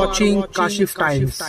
watching Kashif Times.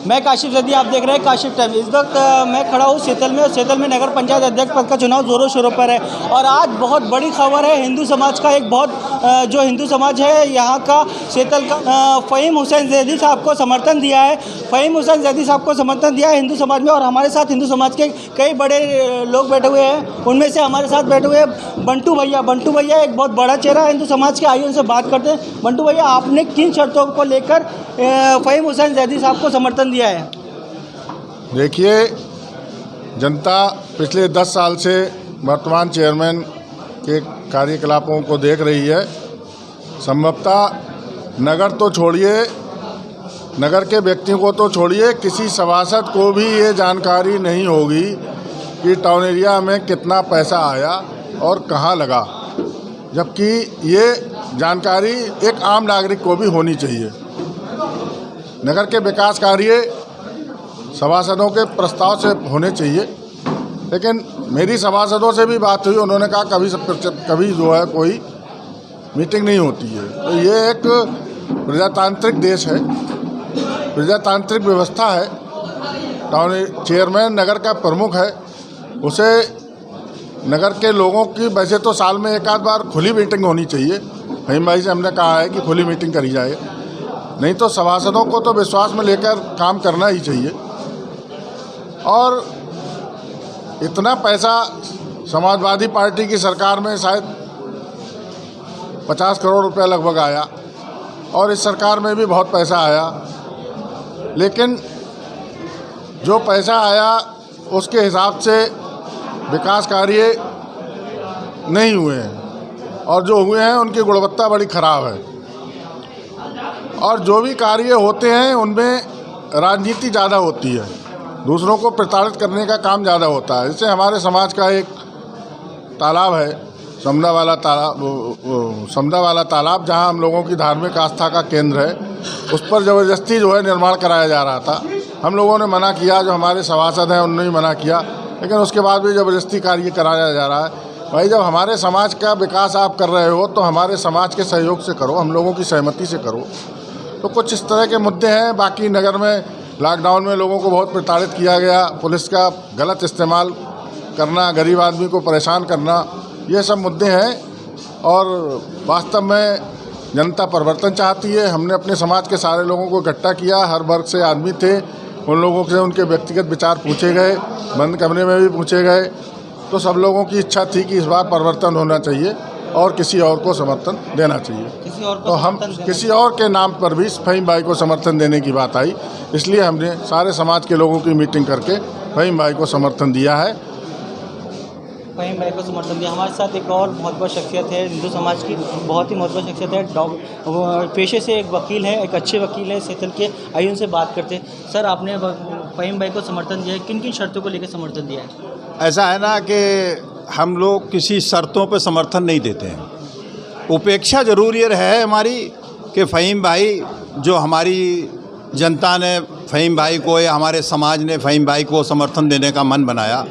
मैं काशिफ जदी, आप देख रहे हैं काशिफ टाइम। इस वक्त मैं खड़ा हूँ सेतल में, और सेतल में नगर पंचायत अध्यक्ष पद का चुनाव जोरों शोरों पर है। और आज बहुत बड़ी खबर है, हिंदू समाज का एक बहुत जो हिंदू समाज है यहाँ का, सेतल का, फ़हीम हुसैन जैदी साहब को समर्थन दिया है। फ़हीम हुसैन जैदी साहब को समर्थन दिया है हिंदू समाज में। और हमारे साथ हिंदू समाज के कई बड़े लोग बैठे हुए हैं। उनमें से हमारे साथ बैठे हुए बंटू भैया। बंटू भैया एक बहुत बड़ा चेहरा है हिंदू समाज के, आइए उनसे बात करते हैं। बंटू भैया, आपने किन शर्तों को लेकर फ़हीम हुसैन जैदी साहब को समर्थन दिया है? देखिए, जनता पिछले 10 साल से वर्तमान चेयरमैन के कार्यकलापों को देख रही है। संभवतः नगर तो छोड़िए, नगर के व्यक्तियों को तो छोड़िए, किसी सभासद को भी ये जानकारी नहीं होगी कि टाउन एरिया में कितना पैसा आया और कहाँ लगा, जबकि ये जानकारी एक आम नागरिक को भी होनी चाहिए। नगर के विकास कार्य सभासदों के प्रस्ताव से होने चाहिए, लेकिन मेरी सभासदों से भी बात हुई, उन्होंने कहा कभी जो है कोई मीटिंग नहीं होती है। तो ये एक प्रजातांत्रिक देश है, प्रजातांत्रिक व्यवस्था है। टाउन चेयरमैन नगर का प्रमुख है, उसे नगर के लोगों की वैसे तो साल में एक आध बार खुली मीटिंग होनी चाहिए। फ़हीम भाई से हमने कहा है कि खुली मीटिंग करी जाए, नहीं तो सभासदों को तो विश्वास में लेकर काम करना ही चाहिए। और इतना पैसा समाजवादी पार्टी की सरकार में शायद 50 करोड़ रुपया लगभग आया, और इस सरकार में भी बहुत पैसा आया, लेकिन जो पैसा आया उसके हिसाब से विकास कार्य नहीं हुए हैं, और जो हुए हैं उनकी गुणवत्ता बड़ी ख़राब है। और जो भी कार्य होते हैं उनमें राजनीति ज़्यादा होती है, दूसरों को प्रताड़ित करने का काम ज़्यादा होता है। जैसे हमारे समाज का एक तालाब है, समदा वाला तालाब, जहां हम लोगों की धार्मिक आस्था का केंद्र है, उस पर ज़बरदस्ती जो है निर्माण कराया जा रहा था। हम लोगों ने मना किया, जो हमारे सभासद हैं उन्होंने मना किया, लेकिन उसके बाद भी ज़बरदस्ती कार्य कराया जा रहा है। भाई, जब हमारे समाज का विकास आप कर रहे हो तो हमारे समाज के सहयोग से करो, हम लोगों की सहमति से करो। तो कुछ इस तरह के मुद्दे हैं। बाकी नगर में लॉकडाउन में लोगों को बहुत प्रताड़ित किया गया, पुलिस का गलत इस्तेमाल करना, गरीब आदमी को परेशान करना, ये सब मुद्दे हैं। और वास्तव में जनता परिवर्तन चाहती है। हमने अपने समाज के सारे लोगों को इकट्ठा किया, हर वर्ग से आदमी थे, उन लोगों से उनके व्यक्तिगत विचार पूछे गए, बंद कमरे में भी पूछे गए। तो सब लोगों की इच्छा थी कि इस बार परिवर्तन होना चाहिए और किसी और को समर्थन देना चाहिए। तो हम किसी और के नाम पर भी फ़हीम भाई को समर्थन देने की बात आई, इसलिए हमने सारे समाज के लोगों की मीटिंग करके फ़हीम भाई को समर्थन दिया है। फ़हीम भाई को समर्थन दिया। हमारे साथ एक और महत्वपूर्ण शख्सियत है हिंदू समाज की, बहुत ही महत्वपूर्ण शख्सियत है, पेशे से एक वकील है, एक अच्छे वकील है सेतल के। आइए उनसे बात करते हैं। सर, आपने फ़हीम भाई को समर्थन दिया है, किन किन शर्तों को लेकर समर्थन दिया है? ऐसा है ना कि हम लोग किसी शर्तों पर समर्थन नहीं देते हैं। उपेक्षा ज़रूर ये है हमारी कि फ़हीम भाई, जो हमारी जनता ने फ़हीम भाई को या हमारे समाज ने फ़हीम भाई को समर्थन देने का मन बनाया,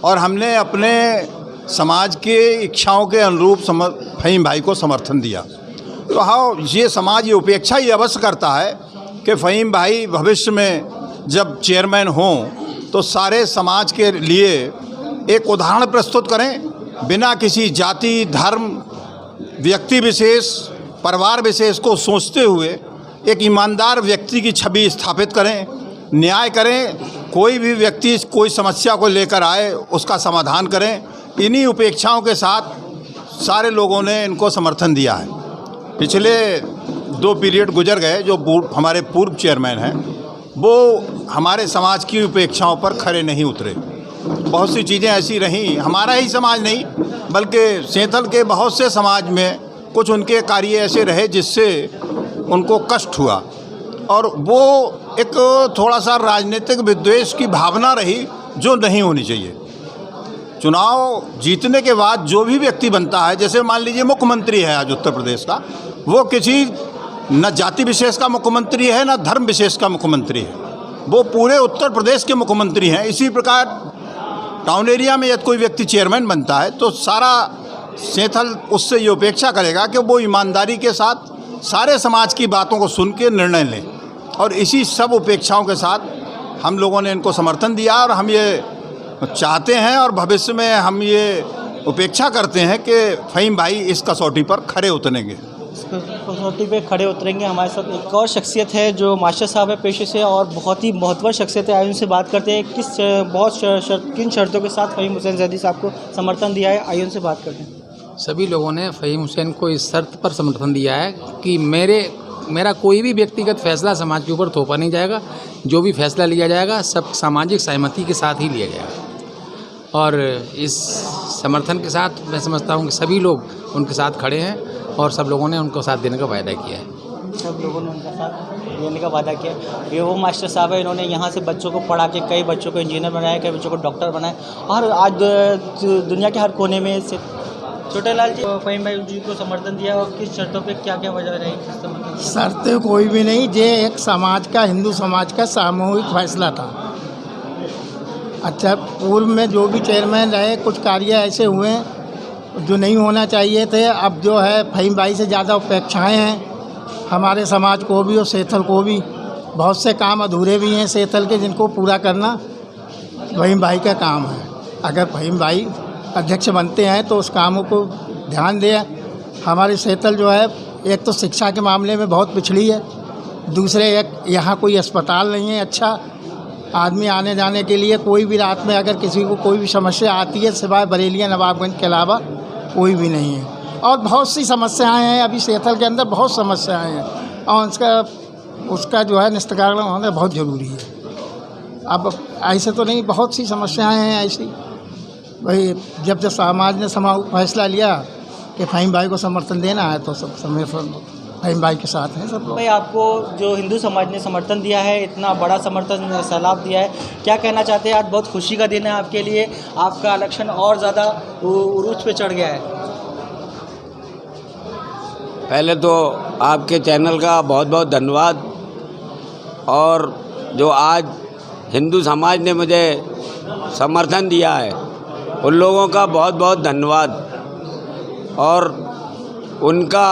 और हमने अपने समाज के इच्छाओं के अनुरूप फ़हीम भाई को समर्थन दिया। तो हाँ, ये समाज ये उपेक्षा ही अवश्य करता है कि फ़हीम भाई भविष्य में जब चेयरमैन हों तो सारे समाज के लिए एक उदाहरण प्रस्तुत करें, बिना किसी जाति, धर्म, व्यक्ति विशेष, परिवार विशेष को सोचते हुए एक ईमानदार व्यक्ति की छवि स्थापित करें, न्याय करें। कोई भी व्यक्ति कोई समस्या को लेकर आए उसका समाधान करें। इन्हीं उपेक्षाओं के साथ सारे लोगों ने इनको समर्थन दिया है। पिछले 2 पीरियड गुजर गए, जो हमारे पूर्व चेयरमैन हैं वो हमारे समाज की उपेक्षाओं पर खरे नहीं उतरे। बहुत सी चीज़ें ऐसी रहीं, हमारा ही समाज नहीं बल्कि सेतल के बहुत से समाज में कुछ उनके कार्य ऐसे रहे जिससे उनको कष्ट हुआ, और वो एक थोड़ा सा राजनीतिक विद्वेष की भावना रही जो नहीं होनी चाहिए। चुनाव जीतने के बाद जो भी व्यक्ति बनता है, जैसे मान लीजिए मुख्यमंत्री है आज उत्तर प्रदेश का, वो किसी न जाति विशेष का मुख्यमंत्री है न धर्म विशेष का मुख्यमंत्री है, वो पूरे उत्तर प्रदेश के मुख्यमंत्री हैं। इसी प्रकार टाउन एरिया में यदि कोई व्यक्ति चेयरमैन बनता है तो सारा सेतल उससे ये अपेक्षा करेगा कि वो ईमानदारी के साथ सारे समाज की बातों को सुन के निर्णय लें, और इसी सब उपेक्षाओं के साथ हम लोगों ने इनको समर्थन दिया। और हम ये चाहते हैं और भविष्य में हम ये उपेक्षा करते हैं कि फ़हीम भाई इस कसौटी पर खरे उतरेंगे, कसौटी पे खड़े उतरेंगे। हमारे साथ एक और शख्सियत है जो मास्टर साहब है पेशे से और बहुत ही महत्वपूर्ण शख्सियत है। आइए उनसे बात करते हैं किस किन शर्तों के साथ फ़हीम हुसैन ज़ैदी साहब को समर्थन दिया है। आइए उनसे बात करते हैं। सभी लोगों ने फ़हीम हुसैन को इस शर्त पर समर्थन दिया है कि मेरा कोई भी व्यक्तिगत फैसला समाज के ऊपर थोपा नहीं जाएगा। जो भी फैसला लिया जाएगा सब सामाजिक सहमति के साथ ही लिया जाएगा। और इस समर्थन के साथ मैं समझता हूँ कि सभी लोग उनके साथ खड़े हैं और सब लोगों ने उनको साथ देने का वायदा किया है। सब लोगों ने उनका साथ देने का वादा किया। ये वो मास्टर साहब है, इन्होंने यहाँ से बच्चों को पढ़ा के कई बच्चों को इंजीनियर बनाया, कई बच्चों को डॉक्टर बनाया और आज दुनिया के हर कोने में से छोटे लाल जी फ़हीम भाई जी को समर्थन दिया और किस शर्तों पे क्या क्या वजह रही? शर्तें कोई भी नहीं, ये एक समाज का, हिंदू समाज का सामूहिक फैसला था। अच्छा, पूर्व में जो भी चेयरमैन रहे कुछ कार्य ऐसे हुए जो नहीं होना चाहिए थे। अब जो है फ़हीम भाई से ज़्यादा उपेक्षाएँ हैं हमारे समाज को भी और सेथल को भी। बहुत से काम अधूरे भी हैं सेथल के, जिनको पूरा करना फ़हीम भाई का काम है। अगर फ़हीम भाई अध्यक्ष बनते हैं तो उस कामों को ध्यान दें। हमारी सेथल जो है एक तो शिक्षा के मामले में बहुत पिछड़ी है, दूसरे एक यहाँ कोई अस्पताल नहीं है अच्छा, आदमी आने जाने के लिए कोई भी रात में अगर किसी को कोई भी समस्या आती है सिवाय बरेलिया नवाबगंज के अलावा कोई भी नहीं है। और बहुत सी समस्याएं हैं अभी सेथल के अंदर, बहुत समस्याएं हैं और उसका जो है निस्तारण होना बहुत ज़रूरी है। अब ऐसे तो नहीं, बहुत सी समस्याएं हैं ऐसी। वही जब समाज ने फैसला लिया कि फ़हीम भाई को समर्थन देना है तो सब समर्थन फ़हीम भाई के साथ हैं सब लोग। भाई आपको जो हिंदू समाज ने समर्थन दिया है, इतना बड़ा समर्थन सैलाब दिया है, क्या कहना चाहते हैं? आज बहुत खुशी का दिन है आपके लिए, आपका इलेक्शन और ज़्यादा उरूज पे चढ़ गया है। पहले तो आपके चैनल का बहुत बहुत धन्यवाद, और जो आज हिंदू समाज ने मुझे समर्थन दिया है उन लोगों का बहुत बहुत धन्यवाद। और उनका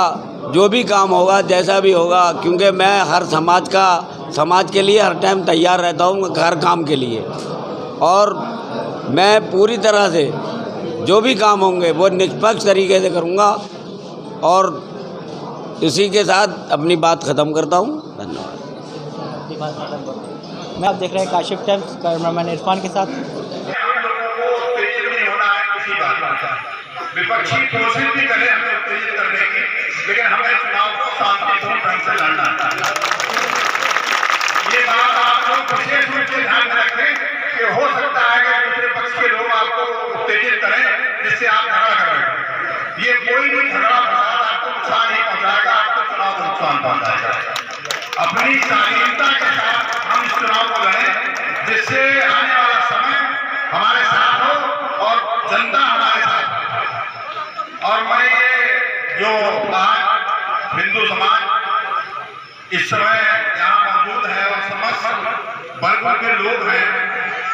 जो भी काम होगा, जैसा भी होगा, क्योंकि मैं हर समाज के लिए हर टाइम तैयार रहता हूँ, हर काम के लिए। और मैं पूरी तरह से जो भी काम होंगे वो निष्पक्ष तरीके से करूँगा। और इसी के साथ अपनी बात ख़त्म करता हूँ। धन्यवाद। मैं आप देख रहे हैं काशिफ टाइम्स, कैमरामैन इरफान के साथ। विपक्षी कोशिश भी करे हमें उत्तेजित करने की, लेकिन हमें चुनाव को शांतिपूर्ण ढंग से लड़ना है। ये बात आप लोग विशेष रूप से ध्यान में रखें कि हो सकता है कि दूसरे पक्ष के लोग आपको उत्तेजित करें जिससे आप झगड़ा कर रहे हैं। ये कोई भी झगड़ा फसाद आपको नुकसान नहीं पहुंचाएगा, आपको चुनाव को नुकसान पहुंचाएगा। अपनी शालीनता के साथ हम इस चुनाव को लड़ें, जिससे आने वाला समय हमारे साथ हो और जनता हमारे साथ। और मैं ये जो आज हिंदू समाज इस समय यहाँ मौजूद है और समस्त वर्गों के लोग हैं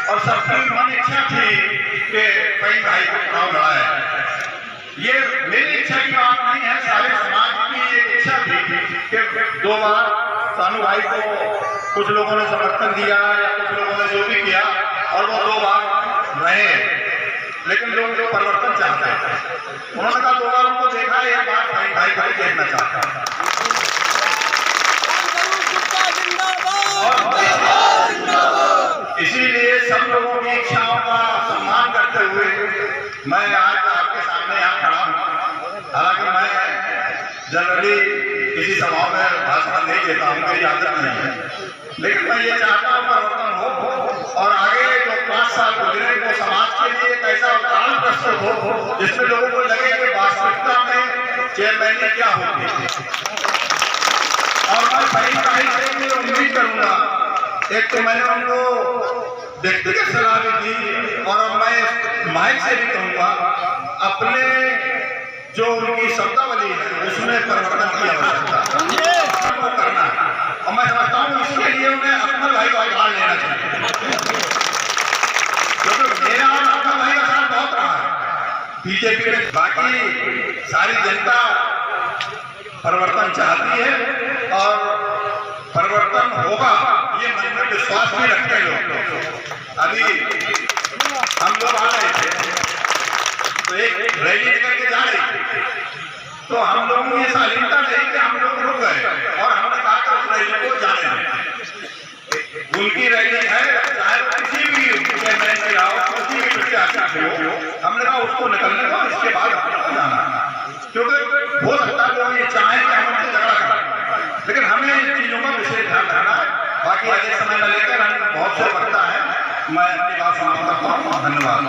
और सबकी मन इच्छा थी कि फ़हीम भाई को चुनाव लड़ाए। ये मेरी इच्छा की बात नहीं है, सारे समाज की ये इच्छा थी कि 2 बार सानू भाई को कुछ लोगों ने समर्थन दिया या कुछ लोगों ने जो भी किया और वो 2 बार रहे, लेकिन लोग जो परिवर्तन चाहते हैं उन्होंने कहा 2 बार उनको देखा है, एक बार फ़हीम भाई को देखना चाहता है। इसीलिए सब लोगों की इच्छाओं का सम्मान करते हुए मैं आज आपके सामने यहाँ खड़ा हूँ। हालांकि मैं जनरली किसी सभा में भाषण नहीं देता हूँ, मेरी आदत नहीं है, लेकिन मैं ये चाहता हूँ परिवर्तन हो और आगे जो 5 साल गुजरे वो समाज के लिए एक ऐसा उदाहरण प्रस्तुत हो जिसमें लोगों को लगे कि वास्तविकता में चेयरमैनी क्या होती है। और मैं फ़हीम भाई से उम्मीद करूँगा, एक तो मैंने उनको व्यक्तिगत सलाह भी दी और अब मैं माइक से भी कहूँगा, अपने जो उनकी शब्दावली है उसमें परिवर्तन की आवश्यकता है, करना है। और मैं समझता हूँ इसके लिए उन्हें अकमल भाई का आधार लेना चाहिए, क्योंकि मेरा और अकमल भाई का साथ बहुत रहा है बीजेपी में। बाकी सारी जनता परिवर्तन चाहती है और परिवर्तन होगा, ये मन में विश्वास भी रखते लोग। अभी हम लोग आ रहे थे तो एक रैली निकल के जा रही थी, तो हम लोगों को ये शालीनता नहीं कि हम लोग रुक गए और हमने कहा कि उस रैली को जाने दें। उनकी रैली है, चाहे किसी भी कैंडिडेट की हो, किसी भी प्रत्याशी की हो, हमने कहा उसको निकलने दो, इसके बाद हमको जाना। क्योंकि हो सकता है लोग ये चाहें कि हम उनसे झगड़ा करें, लेकिन हमें इन चीज़ों का विशेष ध्यान रखना है। बाकी अधिक समय न लेकर हम बहुत से वक्ता है, मैं अपनी बात समाप्त करता हूँ। धन्यवाद।